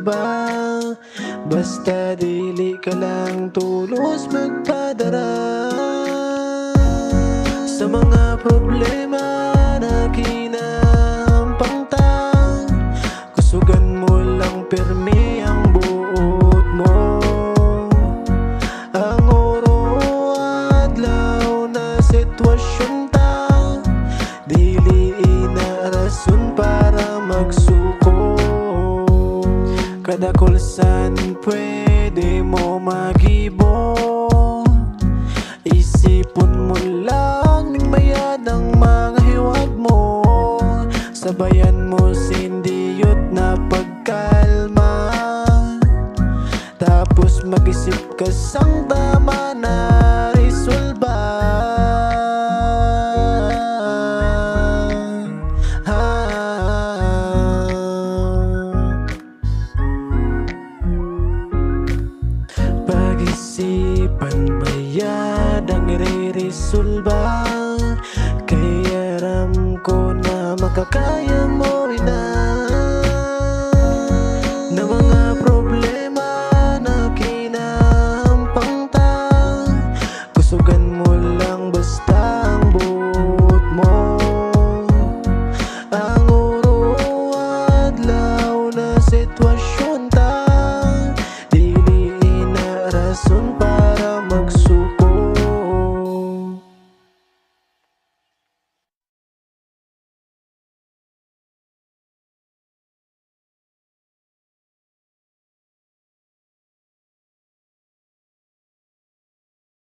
resolba. Basta dili ka lang tulos magpadara sa mga problema na kinahampang ta. Kusugan mo lang pirmi ang buot mo. Ang oro adlaw na sitwasyon ta, dili ina rason para magsuko. Kada kulsan pwede mo magibo. Isipon mo lang ning mayad ang mga hiwag mo. Sabayan mo sindiyot na pagkalma, tapos mag-isip ka sang tama na resolba. Pag-isipan bayad ang re-resolba, kaya aram ko na makakaya